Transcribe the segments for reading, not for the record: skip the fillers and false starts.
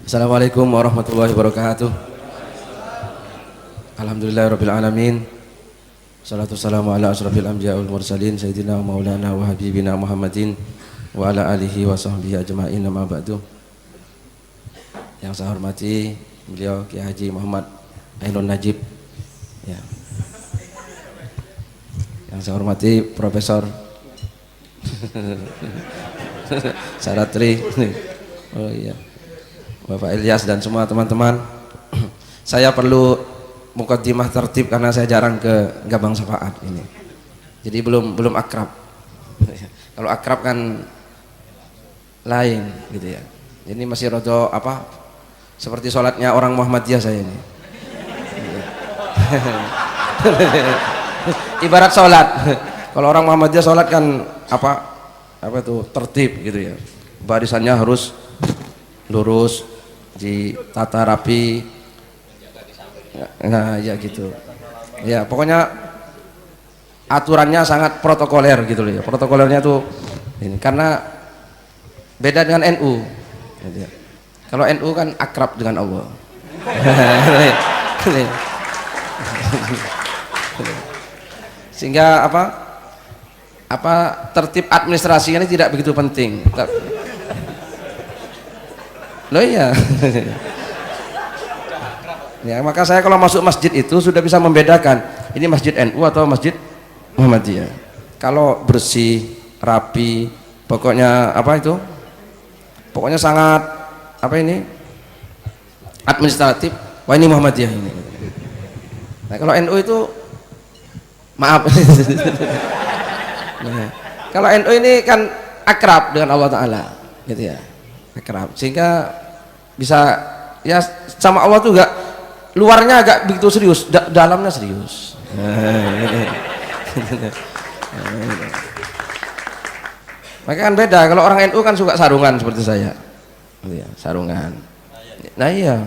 Assalamualaikum warahmatullahi wabarakatuh. Alhamdulillahirabbil alamin. Salatu wassalamu ala asrofil anbiya wal mursalin sayyidina wa maulana wa habibina Muhammadin wa ala alihi wa sahbihi ajma'in, amma ba'du. Yang saya hormati beliau Kiai Haji Muhammad Ainun Najib, ya. Yang saya hormati Profesor Saratri, oh iya, Bapak Ilyas dan semua teman-teman. Saya perlu mukaddimah tertib karena saya jarang ke Gabang Syafaat ini. Jadi belum akrab. Kalau akrab kan lain gitu ya. Ini masih rodo apa? Seperti sholatnya orang Muhammadiyah saya ini. Ibarat sholat. Kalau orang Muhammadiyah sholat kan apa itu tertib gitu ya. Barisannya harus lurus, ditata rapi. Nah ya gitu ya, pokoknya aturannya sangat protokoler gitu loh ya. Protokolernya tuh ini karena beda dengan NU gitu ya. Kalau NU kan akrab dengan Allah. Sehingga apa tertib administrasi ini tidak begitu penting loh ya. Ya, maka saya kalau masuk masjid itu sudah bisa membedakan ini masjid NU atau masjid Muhammadiyah. Kalau bersih, rapi, pokoknya pokoknya sangat administratif, wah ini Muhammadiyah ini. Nah, kalau NU itu maaf. Nah, kalau NU ini kan akrab dengan Allah Ta'ala gitu ya, akrab, sehingga bisa ya sama Allah tuh enggak, luarnya agak begitu serius, dalamnya serius. Maka kan beda, kalau orang NU kan suka sarungan seperti saya gitu ya, sarungan. Nah iya.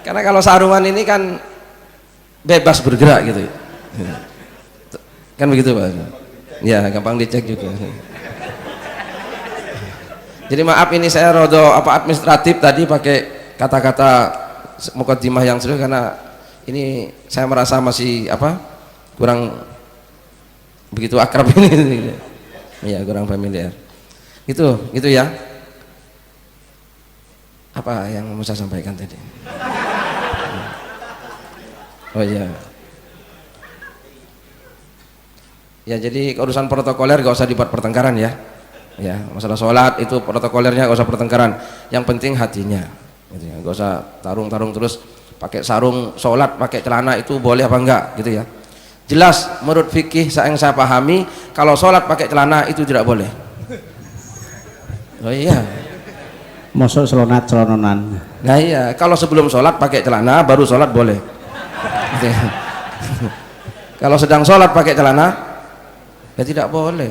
Karena kalau sarungan ini kan bebas bergerak gitu ya. Kan begitu Pak ya, gampang dicek juga. Jadi maaf ini saya rodo administratif tadi pakai kata-kata mukaddimah yang serius karena ini saya merasa masih kurang begitu akrab ini. Iya, kurang familiar. Itu ya. Apa yang mau saya sampaikan tadi? Oh iya. Ya, jadi urusan protokoler gak usah dibuat pertengkaran ya. Ya, masalah sholat itu protokolernya gak usah pertengkaran. Yang penting hatinya. Gitu ya. Gak usah tarung-tarung terus pakai sarung sholat, pakai celana itu boleh apa enggak gitu ya. Jelas menurut fikih yang saya pahami, kalau sholat pakai celana itu tidak boleh. Oh iya. Masuk celonan. Nah iya, kalau sebelum sholat pakai celana baru sholat boleh. Gitu ya. Kalau sedang sholat pakai celana ya tidak boleh.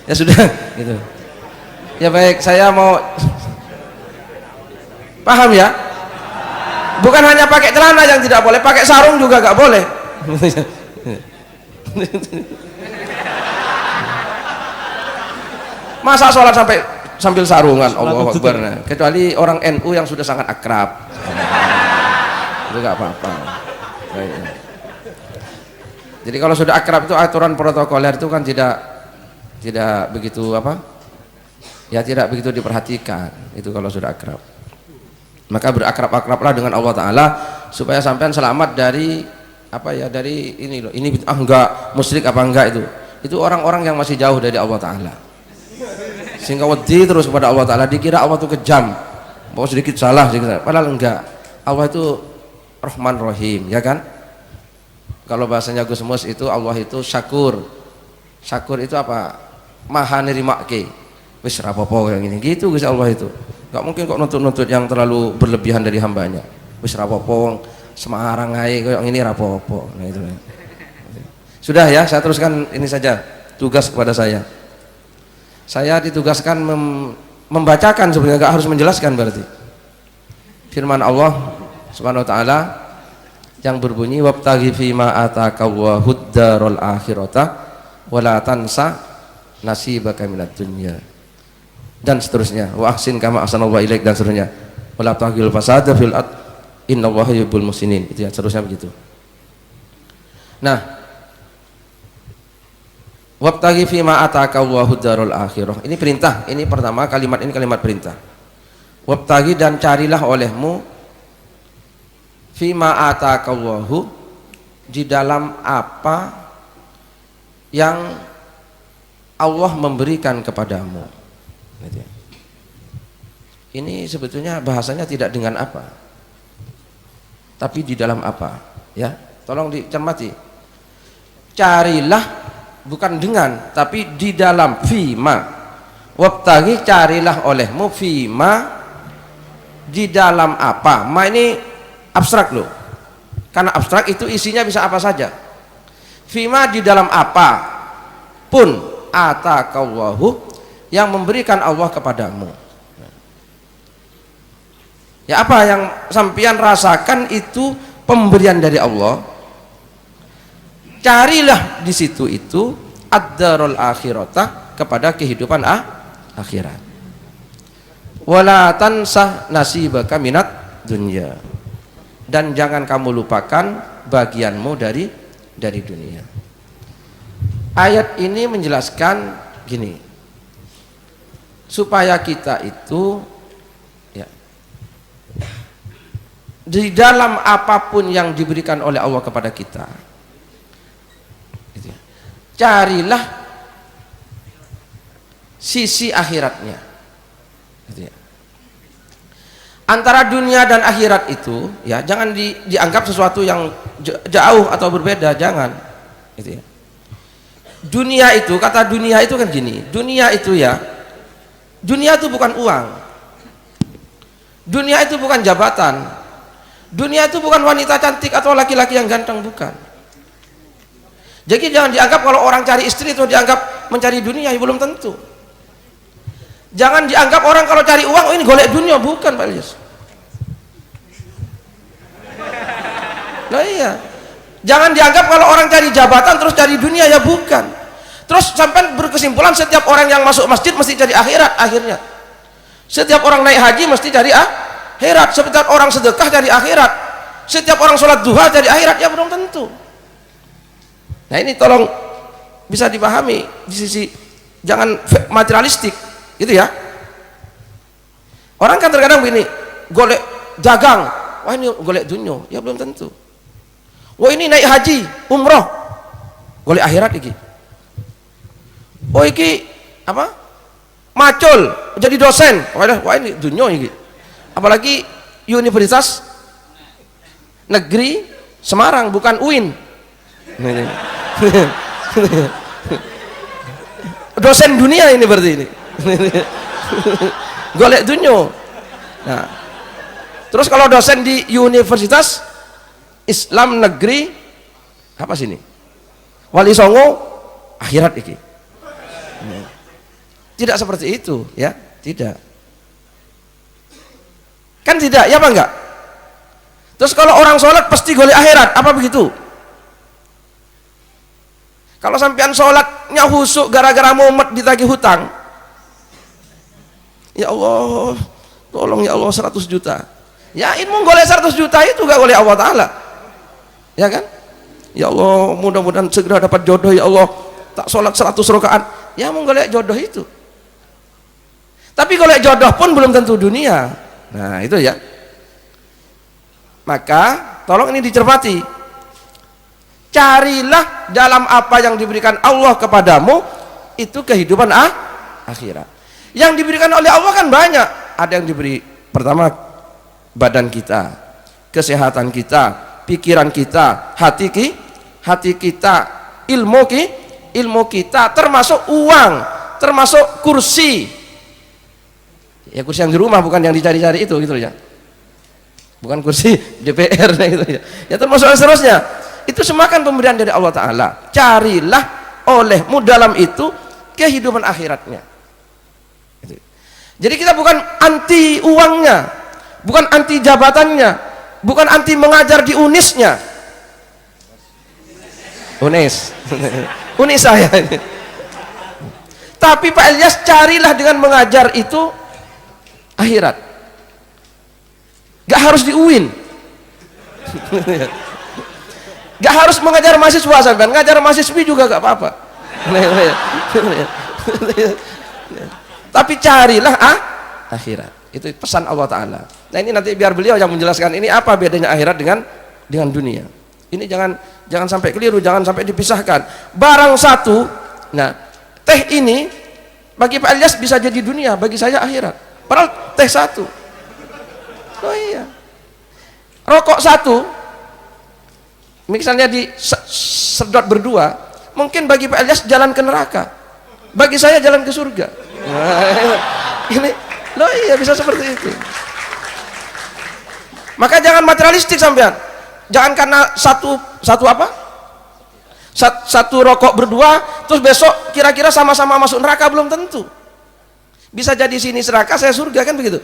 Ya sudah gitu. Ya baik, saya mau paham ya. Bukan hanya pakai celana yang tidak boleh, pakai sarung juga gak boleh. Masa sholat sambil sarungan, Allahu Akbar. Kecuali orang NU yang sudah sangat akrab. Itu gak apa-apa. Jadi kalau sudah akrab itu aturan protokoler itu kan tidak begitu ya tidak begitu diperhatikan itu kalau sudah akrab. Maka berakrab-akrablah dengan Allah Ta'ala supaya sampean selamat dari dari ini loh, ini enggak musyrik apa enggak, itu orang-orang yang masih jauh dari Allah Ta'ala sehingga wedi terus kepada Allah Ta'ala, dikira Allah itu kejam, mau sedikit salah padahal enggak. Allah itu Rahman Rahim ya kan. Kalau bahasanya Gus Mus itu Allah itu syakur itu maha nerimake wis rapopo yang ini gitu Gus. Allah itu gak mungkin kok nuntut yang terlalu berlebihan dari hambanya. Wis rapopo Semarang ae kayak ini rapopo. Nah itu. Sudah ya, saya teruskan ini saja tugas kepada saya. Saya ditugaskan membacakan, sebenarnya gak harus menjelaskan berarti. Firman Allah Subhanahu wa taala, yang berbunyi wabtaghi fima ataka Allahu darul akhirata wala tansa nasibaka minad dunya, dan seterusnya, wa ahsin kama ahsanallahu ilaik, dan seterusnya, wala taghil fasada fil ard innallaha yuhibbul muhsinin, itu ya, seterusnya begitu. Nah, wabtaghi fima ataka Allahu darul akhirah, ini perintah, ini pertama kalimat ini kalimat perintah. Wabtaghi, dan carilah olehmu, fima ataka Allahu, di dalam apa yang Allah memberikan kepadamu. Ini sebetulnya bahasanya tidak dengan apa, tapi di dalam apa, ya. Tolong dicermati. Carilah bukan dengan, tapi di dalam. Fima, wabtaghi, carilah olehmu, fima, di dalam apa. Ma ini abstrak loh, karena abstrak itu isinya bisa apa saja. Fima, di dalam apa pun ataqallahu, yang memberikan Allah kepadamu. Ya, apa yang sampean rasakan itu pemberian dari Allah, carilah di situ itu ad-darul akhirata, kepada kehidupan akhirat. Wala tansah nasibaka minat dunya, dan jangan kamu lupakan bagianmu dari dunia. Ayat ini menjelaskan gini, supaya kita itu ya, di dalam apapun yang diberikan oleh Allah kepada kita, gitu ya, carilah sisi akhiratnya, gitu ya. Antara dunia dan akhirat itu ya, jangan dianggap sesuatu yang jauh atau berbeda, jangan, gitu ya. Dunia itu, kata dunia itu kan gini, dunia itu ya, dunia itu bukan uang, dunia itu bukan jabatan, dunia itu bukan wanita cantik atau laki-laki yang ganteng, bukan. Jadi jangan dianggap kalau orang cari istri itu dianggap mencari dunia, ya belum tentu. Jangan dianggap orang kalau cari uang, oh ini golek dunia, bukan Pak Ilyas. Nah iya, jangan dianggap kalau orang cari jabatan terus cari dunia, ya bukan. Terus sampai berkesimpulan setiap orang yang masuk masjid mesti cari akhirat, akhirnya setiap orang naik haji mesti cari akhirat, setiap orang sedekah cari akhirat, setiap orang sholat duha cari akhirat, ya belum tentu. Nah ini tolong bisa dipahami di sisi, jangan materialistik gitu ya. Orang kan terkadang begini, golek dagang, wah ini golek dunia, ya belum tentu. Wah ini naik haji, umroh, golek akhirat iki. Oh iki apa? Macul jadi dosen, wah ini dunia iki. Apalagi Universitas Negeri Semarang, bukan UIN. Dosen dunia ini berarti ini. Golek dunia. Nah, terus kalau dosen di Universitas Islam Negeri apa sini? Wali Songo, akhirat iki. Tidak seperti itu ya, tidak. Kan tidak, ya apa enggak? Terus kalau orang sholat pasti golek akhirat, apa begitu? Kalau sampean sholatnya husuk gara-gara mumet ditagih hutang, ya Allah, tolong ya Allah 100 juta. Ya mau golek 100 juta itu gak oleh Allah Ta'ala, ya kan? Ya Allah, mudah-mudahan segera dapat jodoh ya Allah, tak sholat 100 rakaat, ya mau golek jodoh itu. Tapi golek jodoh pun belum tentu dunia. Nah itu ya, maka tolong ini dicermati. Carilah dalam apa yang diberikan Allah kepadamu itu kehidupan akhirat. Yang diberikan oleh Allah kan banyak. Ada yang diberi, pertama badan kita, kesehatan kita, pikiran kita, hati kita, ilmu kita, termasuk uang, termasuk kursi. Ya kursi yang di rumah, bukan yang dicari-cari itu gitu ya. Bukan kursi DPR gitu ya. Ya termasuk seterusnya. Itu semua kan pemberian dari Allah Ta'ala. Carilah olehmu dalam itu kehidupan akhiratnya. Jadi kita bukan anti uangnya, bukan anti jabatannya, bukan anti mengajar di UNIS-nya, Unis. Unis saya ini. Tapi Pak Ilyas, carilah dengan mengajar itu akhirat. Gak harus di UIN. Gak harus mengajar mahasiswa sampean, ngajar mahasiswi juga gak apa-apa. Tapi carilah akhirat. Itu pesan Allah Ta'ala. Nah ini nanti biar beliau yang menjelaskan ini apa bedanya akhirat dengan dunia. Ini jangan sampai keliru, jangan sampai dipisahkan. Barang satu, nah teh ini bagi Pak Ilyas bisa jadi dunia, bagi saya akhirat. Padahal teh satu. Oh iya. Rokok satu, misalnya sedot berdua, mungkin bagi Pak Ilyas jalan ke neraka, bagi saya jalan ke surga. Nah, ini loh iya bisa seperti itu. Maka jangan materialistik sampean. Jangan karena satu rokok berdua terus besok kira-kira sama-sama masuk neraka, belum tentu. Bisa jadi sini neraka, saya surga, kan begitu.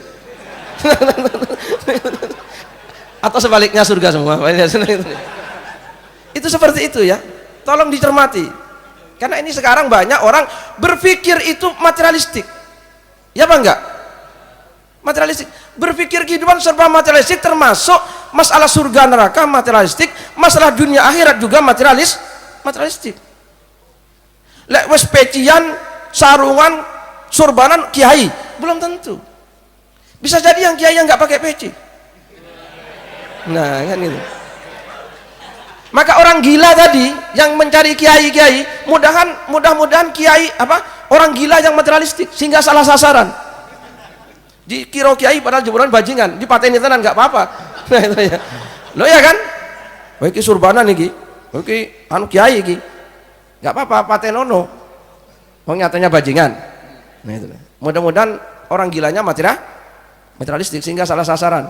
Atau sebaliknya surga semua. Itu seperti itu ya. Tolong dicermati. Karena ini sekarang banyak orang berpikir itu materialistik. Ya apa enggak? Materialistik. Berpikir kehidupan serba materialistik, termasuk masalah surga neraka materialistik, masalah dunia akhirat juga materialistik. Lek wis pecian, sarungan, surbanan kiai, belum tentu. Bisa jadi yang kiai yang nggak pakai peci. Nah, kan gitu. Maka orang gila tadi yang mencari kiai-kiai, mudah-mudahan kiai orang gila yang materialistik sehingga salah sasaran. Dikira kiai padahal jemuran bajingan, dipateni tenan nggak apa-apa. Nah itu ya. Lo ya kan? Oh iki surbanan iki. Oh iki anu kiai iki. Nggak apa-apa patenono. Wong nyatanya bajingan. Nah itu. Mudah-mudahan orang gilanya materialistik sehingga salah sasaran.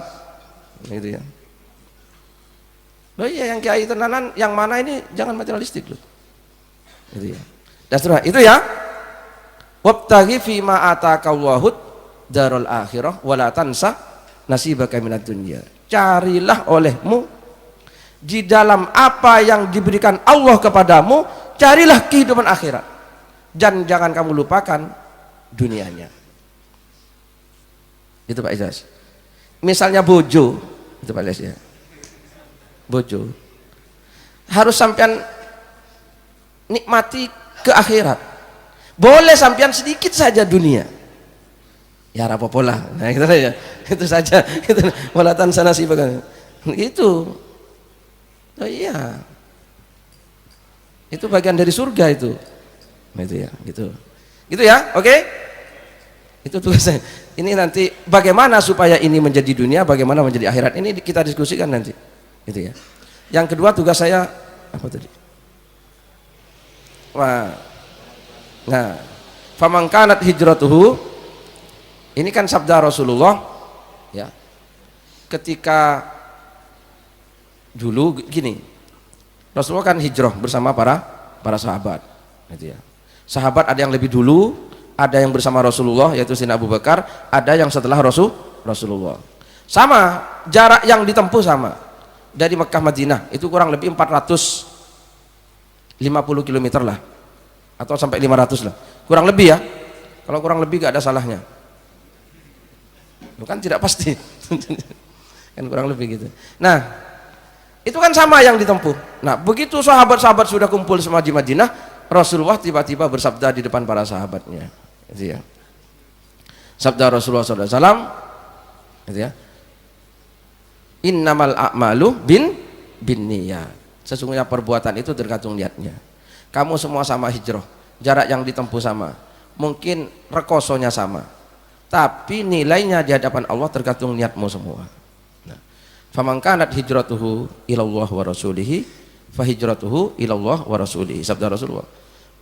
Nah, itu ya. Loh iya yang kiai tenanan yang mana ini jangan materialistik loh. Itu ya. Dan seterusnya itu ya. Wabtaghi fima atakallahud darul akhirah wala tansa nasibaka minad dunya. Carilah olehmu di dalam apa yang diberikan Allah kepadamu, carilah kehidupan akhirat dan jangan kamu lupakan dunianya. Itu Pak Ilyas. Misalnya bojo, itu Pak Ilyas ya. Bojo harus sampean nikmati ke akhirat. Boleh sampean sedikit saja dunia. Ya rapopo lah. Nah itu saja. Itu saja. Itu walatan sana sih bagan. Itu. Oh iya. Itu bagian dari surga itu. Nah, itu ya, gitu. Gitu ya. Oke? Itu tugasnya. Ini nanti bagaimana supaya ini menjadi dunia, bagaimana menjadi akhirat. Ini kita diskusikan nanti. Gitu ya. Yang kedua tugas saya apa tadi? Wah. Nah, faman kanat hijratuhu, ini kan sabda Rasulullah ya. Ketika dulu gini, Rasulullah kan hijrah bersama para sahabat gitu ya. Sahabat ada yang lebih dulu, ada yang bersama Rasulullah yaitu Sayyidina Abu Bakar, ada yang setelah Rasulullah. Sama, jarak yang ditempuh sama. Dari Mekah Madinah itu kurang lebih 450 km lah. Atau sampai 500 lah. Kurang lebih ya. Kalau kurang lebih gak ada salahnya. Bukan tidak pasti. Kan kurang lebih gitu. Nah, itu kan sama yang ditempuh. Nah, begitu sahabat-sahabat sudah kumpul semua di Madinah, Rasulullah tiba-tiba bersabda di depan para sahabatnya. Gitu ya. Sabda Rasulullah SAW, gitu ya. Innamal a'malu bin niyyat. Sesungguhnya perbuatan itu tergantung niatnya. Kamu semua sama hijrah, jarak yang ditempuh sama, mungkin rekosonya sama, tapi nilainya di hadapan Allah tergantung niatmu semua. Nah, faman kanat hijratuhu ilallah wa rasulihi fa hijratuhu ilallah wa rasulihi. Sabda Rasulullah.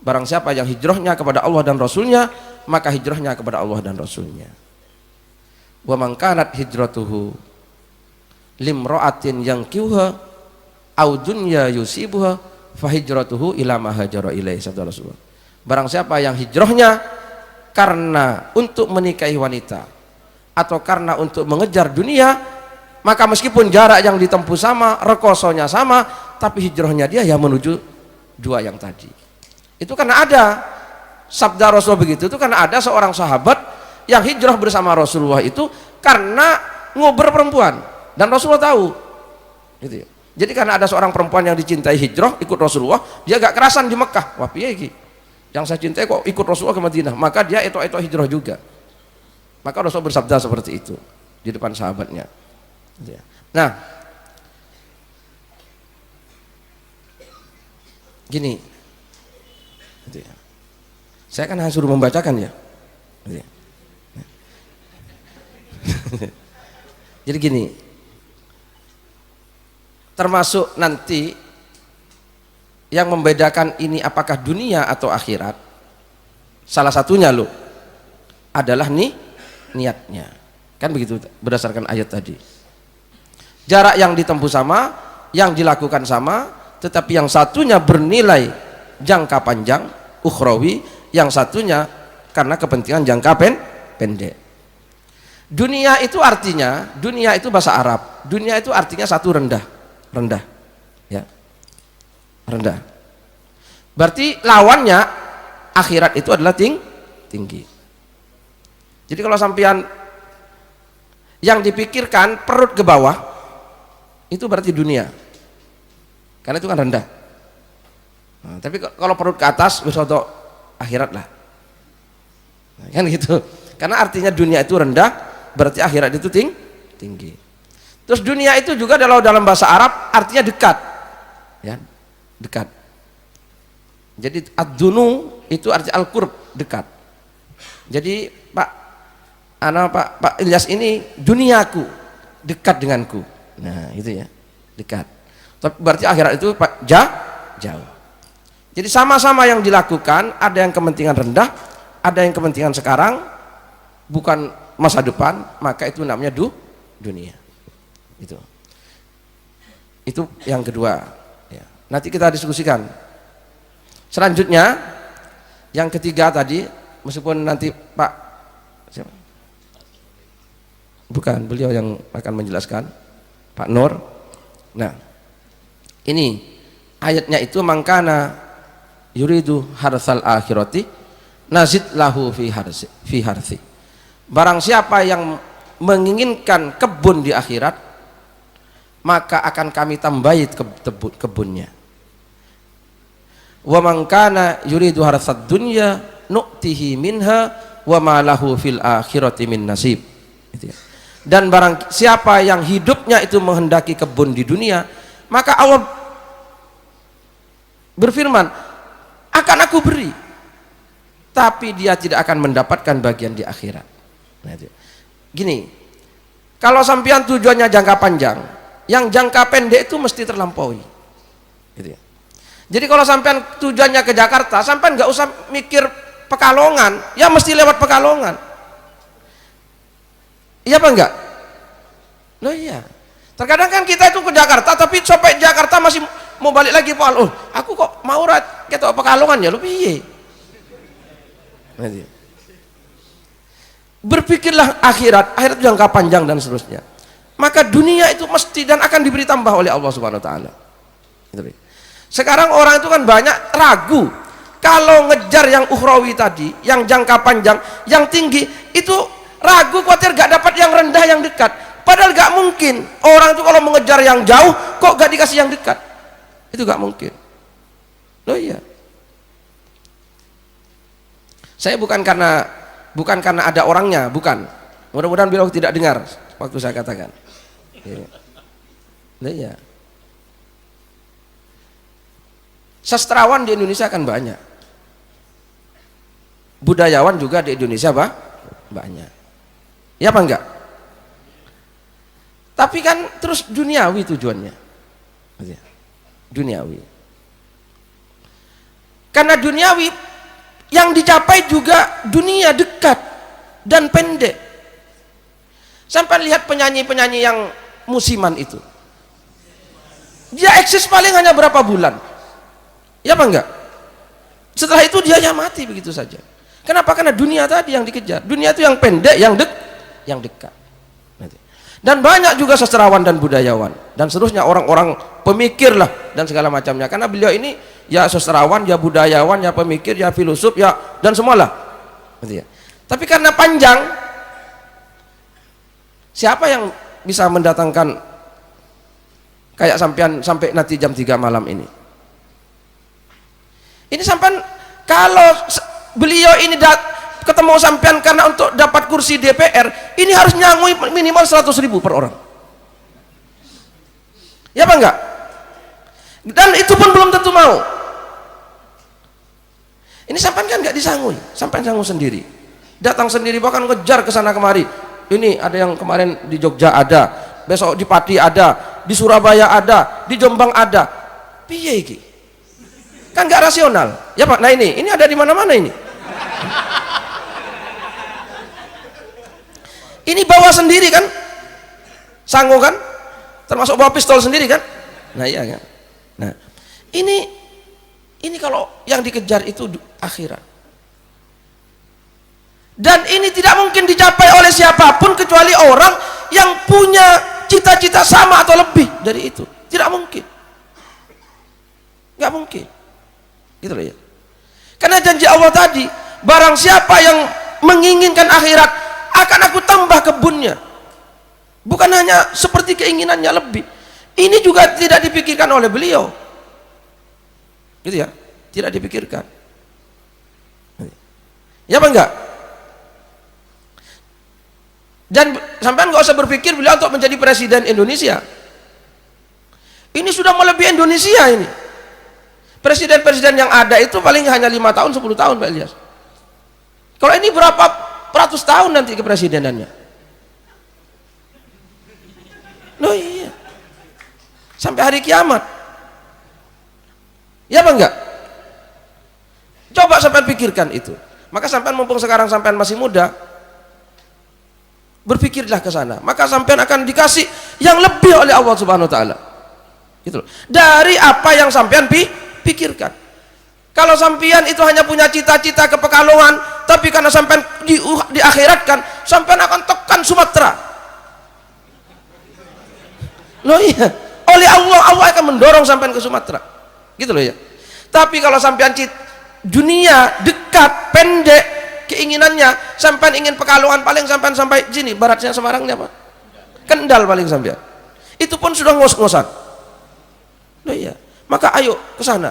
Barang siapa yang hijrahnya kepada Allah dan Rasulnya, maka hijrahnya kepada Allah dan Rasulnya. Wa man kanat hijratuhu limra'atin yankihuha au dunya yusibuha fa hijratuhu ila ma hajara ilaihi. Sabda Rasulullah. Barang siapa yang hijrahnya karena untuk menikahi wanita atau karena untuk mengejar dunia, maka meskipun jarak yang ditempuh sama, rekosonya sama, tapi hijrahnya dia ya menuju dua yang tadi. Itu karena ada sabda Rasul begitu, itu karena ada seorang sahabat yang hijrah bersama Rasulullah itu karena ngober perempuan, dan Rasulullah tahu gitu ya. Jadi karena ada seorang perempuan yang dicintai hijrah ikut Rasulullah, dia agak kerasan di Mekah, wah piye iki yang saya cintai kok ikut Rasulullah ke Madinah, maka dia itu hijrah juga. Maka Rasul bersabda seperti itu di depan sahabatnya gitu ya. Nah gini gitu ya. Saya kan hanya suruh membacakan ya gitu ya. Jadi gini, termasuk nanti yang membedakan ini apakah dunia atau akhirat, salah satunya loh adalah niatnya, kan begitu berdasarkan ayat tadi. Jarak yang ditempuh sama, yang dilakukan sama, tetapi yang satunya bernilai jangka panjang ukhrawi, yang satunya karena kepentingan jangka pendek. Dunia itu artinya, dunia itu bahasa Arab, dunia itu artinya satu rendah ya, rendah. Berarti lawannya akhirat itu adalah tinggi. Jadi kalau sampean yang dipikirkan perut ke bawah, itu berarti dunia, karena itu kan rendah. Nah, tapi kalau perut ke atas wis untuk akhirat lah, nah, kan gitu. Karena artinya dunia itu rendah, berarti akhirat itu tinggi. Terus dunia itu juga dalam bahasa Arab artinya dekat, ya, dekat. Jadi ad-dunu itu arti al-qurb, dekat. Jadi Pak Ilyas ini duniaku, dekat denganku. Nah itu ya, dekat. Tapi berarti akhirat itu jauh. Jadi sama-sama yang dilakukan, ada yang kepentingan rendah, ada yang kepentingan sekarang, bukan masa depan, maka itu namanya dunia. Itu yang kedua ya. Nanti kita diskusikan. Selanjutnya yang ketiga tadi, meskipun nanti Pak siapa? Bukan, beliau yang akan menjelaskan, Pak Nur. Nah ini ayatnya itu mangkana yuridu harsal akhirati nazid lahu fi harsi. Barang siapa yang menginginkan kebun di akhirat, maka akan kami tambahi kebunnya. Wa man kana yuridu harsad dunya nu'tihi minha wa ma lahu fil akhirati min nasib. Dan barang siapa yang hidupnya itu menghendaki kebun di dunia, maka Allah berfirman, akan aku beri, tapi dia tidak akan mendapatkan bagian di akhirat. Nah, itu. Gini, kalau sampean tujuannya jangka panjang, yang jangka pendek itu mesti terlampaui. Gitu ya. Jadi kalau sampean tujuannya ke Jakarta, sampean nggak usah mikir Pekalongan, ya mesti lewat Pekalongan. Iya apa enggak? Loh iya. Terkadang kan kita itu ke Jakarta, tapi sampai Jakarta masih mau balik lagi Pak. Oh, aku kok mau ketok Pekalongan ya, lu piye? Berpikirlah akhirat itu jangka panjang dan seterusnya. Maka dunia itu mesti dan akan diberi tambah oleh Allah Subhanahu wa taala. Sekarang orang itu kan banyak ragu. Kalau ngejar yang ukhrawi tadi, yang jangka panjang, yang tinggi, itu ragu khawatir gak dapat yang rendah yang dekat. Padahal gak mungkin. Orang itu kalau mengejar yang jauh kok gak dikasih yang dekat. Itu gak mungkin. Loh iya. Saya bukan karena ada orangnya, bukan. Mudah-mudahan beliau tidak dengar waktu saya katakan. Iya. Sastrawan di Indonesia kan banyak. Budayawan juga di Indonesia banyak. Ya apa enggak? Tapi kan terus duniawi tujuannya. Duniawi. Karena duniawi yang dicapai juga dunia dekat dan pendek. Sampai lihat penyanyi-penyanyi yang musiman itu, dia eksis paling hanya berapa bulan, ya apa enggak? Setelah itu dia ya mati begitu saja. Kenapa? Karena dunia tadi yang dikejar. Dunia itu yang pendek, yang dekat. Dan banyak juga sastrawan dan budayawan dan seterusnya, orang-orang pemikir lah dan segala macamnya. Karena beliau ini ya sastrawan, ya budayawan, ya pemikir, ya filosof, ya dan semualah. Gitu ya. Tapi karena panjang, siapa yang bisa mendatangkan kayak sampean sampai nanti jam 3 malam ini? Ini sampean kalau beliau ini ketemu sampean karena untuk dapat kursi DPR, ini harus nyangui minimal 100.000 per orang. Ya apa enggak? Dan itu pun belum tentu mau. Ini sampean kan enggak disangui, sampean sanggup sendiri. Datang sendiri, bahkan ngejar ke sana kemari. Ini ada yang kemarin di Jogja ada, besok di Pati ada, di Surabaya ada, di Jombang ada. Piye iki? Kan nggak rasional, ya Pak. Nah ini ada di mana-mana ini. Ini bawa sendiri kan, sanggup kan, termasuk bawa pistol sendiri kan. Nah iya kan. Nah ini kalau yang dikejar itu akhirat. Dan ini tidak mungkin dicapai oleh siapapun kecuali orang yang punya cita-cita sama atau lebih dari itu. Tidak mungkin, nggak mungkin. Gitu loh ya. Karena janji Allah tadi, barang siapa yang menginginkan akhirat, akan aku tambah kebunnya. Bukan hanya seperti keinginannya lebih. Ini juga tidak dipikirkan oleh beliau. Gitu ya, tidak dipikirkan. Ya apa enggak? Dan sampean nggak usah berpikir beliau untuk menjadi presiden Indonesia. Ini sudah melebihi Indonesia ini. Presiden-presiden yang ada itu paling hanya 5 tahun, 10 tahun Pak Ilyas. Kalau ini berapa ratus tahun nanti kepresidenannya? Loh iya. Sampai hari kiamat. Ya apa enggak? Coba sampean pikirkan itu. Maka sampean mumpung sekarang sampean masih muda, berpikirlah ke sana. Maka sampean akan dikasih yang lebih oleh Allah Subhanahu wa taala. Gitu loh. Dari apa yang sampean pikirkan. Kalau sampean itu hanya punya cita-cita ke Pekalongan, tapi karena sampean diakhiratkan, sampean akan tekan Sumatera. Loh iya, oleh Allah akan mendorong sampean ke Sumatera. Gitu loh ya. Tapi kalau sampean dunia dekat, pendek keinginannya, sampean ingin Pekalongan paling sampean sampai sini, baratnya Semarangnya apa? Kendal paling sampean. Itu pun sudah ngos-ngosan. Loh iya. Maka ayo ke sana.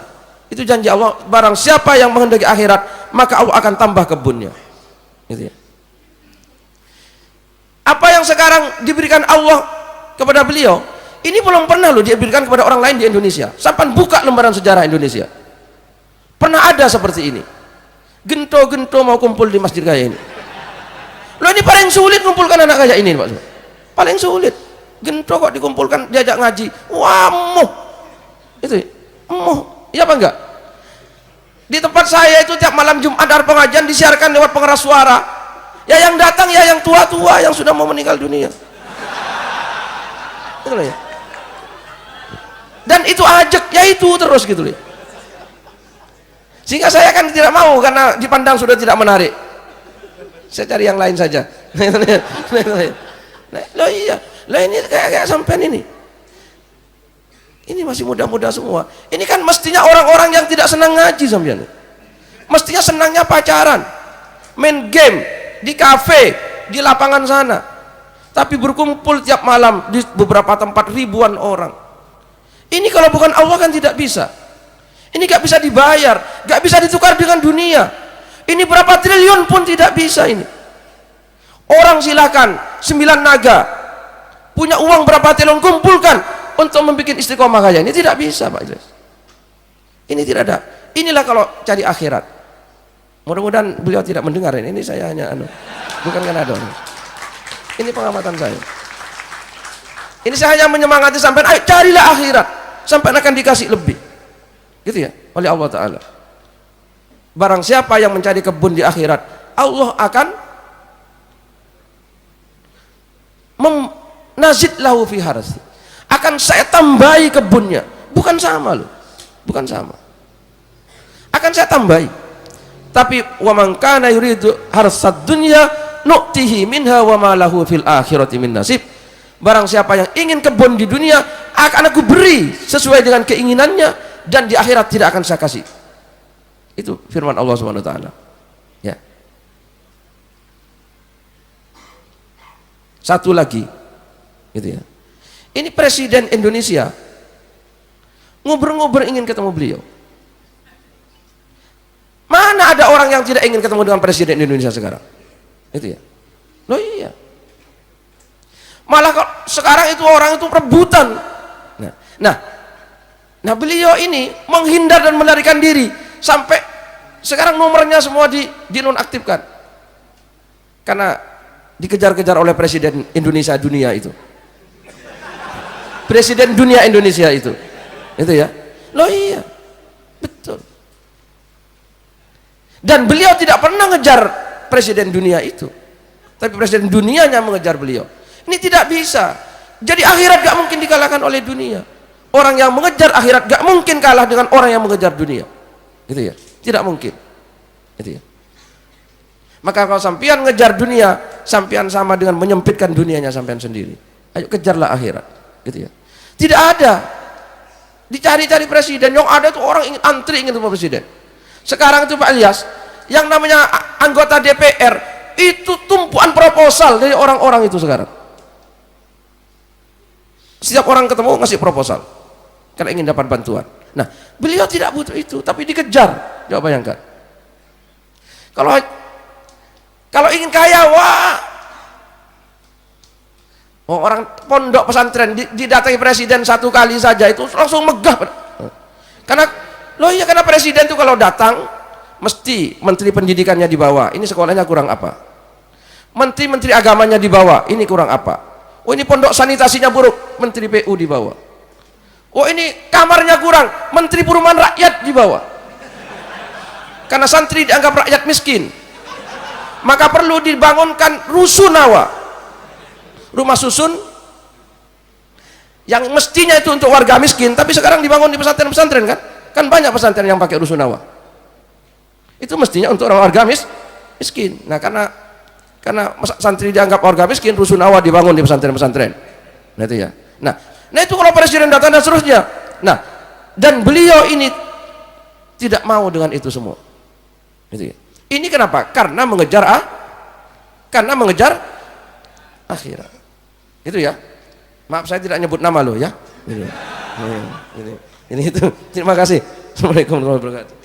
Itu janji Allah, barang siapa yang menghendaki akhirat, maka Allah akan tambah kebunnya. Gitu ya. Apa yang sekarang diberikan Allah kepada beliau, ini belum pernah loh diberikan kepada orang lain di Indonesia. Sampai buka lembaran sejarah Indonesia. Pernah ada seperti ini. Gento-gento mau kumpul di masjid kayak ini. Loh ini paling sulit kumpulkan anak kayak ini Pak. Paling sulit. Gento kok dikumpulkan diajak ngaji. Wah, itu iya apa enggak? Di tempat saya itu tiap malam Jumat ada pengajian disiarkan lewat pengeras suara. Ya yang datang ya yang tua-tua yang sudah mau meninggal dunia. Itu loh ya. Dan itu ajak ya itu terus gitu loh. Sehingga saya kan tidak mau karena dipandang sudah tidak menarik. Saya cari yang lain saja. Loh iya, lah ini kayak sampean ini. Ini masih muda-muda semua. Ini kan mestinya orang-orang yang tidak senang ngaji sampean. Mestinya senangnya pacaran, main game di kafe, di lapangan sana. Tapi berkumpul tiap malam di beberapa tempat ribuan orang. Ini kalau bukan Allah kan tidak bisa. Ini gak bisa dibayar, gak bisa ditukar dengan dunia. Ini berapa triliun pun tidak bisa ini. Orang silakan 9 naga punya uang berapa triliun kumpulkan untuk membuat istiqomah kayak ini tidak bisa Pak Ilyas. Ini tidak ada. Inilah kalau cari akhirat. Mudah-mudahan beliau tidak mendengar ini. Ini saya hanya bukan karena ada. Ini pengamatan saya. Ini saya hanya menyemangati sampai ayo carilah akhirat, sampai akan dikasih lebih. Gitu ya, oleh Allah Ta'ala. Barang siapa yang mencari kebun di akhirat, Allah akan nazid lahu fi harsi. Akan saya tambahi kebunnya. Bukan sama loh. Bukan sama. Akan saya tambahi. Tapi wa man kana yuridu harsad dunya nu'tihi minha wa ma lahu fil akhirati min nasib. Barang siapa yang ingin kebun di dunia, akan aku beri sesuai dengan keinginannya, dan di akhirat tidak akan saya kasih. Itu firman Allah Subhanahu wa taala. Ya. Satu lagi gitu ya. Ini presiden Indonesia nguber-nguber ingin ketemu beliau. Mana ada orang yang tidak ingin ketemu dengan presiden Indonesia sekarang? Itu ya. Loh iya. Malah sekarang itu orang itu rebutan. Nah beliau ini menghindar dan melarikan diri sampai sekarang nomornya semua dinonaktifkan karena dikejar-kejar oleh presiden Indonesia dunia itu. Presiden dunia Indonesia itu ya. Loh iya, betul. Dan beliau tidak pernah ngejar presiden dunia itu, tapi presiden dunianya mengejar beliau. Ini tidak bisa. Jadi akhirat gak mungkin dikalahkan oleh dunia. Orang yang mengejar akhirat gak mungkin kalah dengan orang yang mengejar dunia. Gitu ya, tidak mungkin. Gitu ya. Maka kalau sampean ngejar dunia, sampean sama dengan menyempitkan dunianya sampean sendiri. Ayo kejarlah akhirat. Gitu ya. Tidak ada dicari-cari presiden, yang ada tuh orang ingin antri ingin ketemu presiden. Sekarang itu Pak Ilyas, yang namanya anggota DPR itu tumpuan proposal dari orang-orang itu sekarang. Setiap orang ketemu ngasih proposal karena ingin dapat bantuan. Nah, beliau tidak butuh itu, tapi dikejar. Coba bayangkan. Kalau ingin kaya, wah, orang pondok pesantren didatangi presiden satu kali saja itu langsung megah. Karena karena presiden itu kalau datang mesti menteri pendidikannya dibawa. Ini sekolahnya kurang apa? Menteri agamanya dibawa. Ini kurang apa? Oh ini pondok sanitasinya buruk, menteri PU dibawa. Oh ini kamarnya kurang, menteri perumahan rakyat dibawa. Karena santri dianggap rakyat miskin, maka perlu dibangunkan rusunawa, rumah susun yang mestinya itu untuk warga miskin, tapi sekarang dibangun di pesantren-pesantren kan banyak pesantren yang pakai rusunawa. Itu mestinya untuk orang warga miskin. Nah karena santri dianggap warga miskin, rusunawa dibangun di pesantren-pesantren. Nah itu ya. Nah itu kalau presiden datang dan seterusnya. Nah, dan beliau ini tidak mau dengan itu semua. Gitu ya. Ini kenapa? Karena mengejar akhirat. Itu ya. Maaf saya tidak nyebut nama lo ya. Ini itu. Terima kasih. Assalamualaikum warahmatullahi wabarakatuh.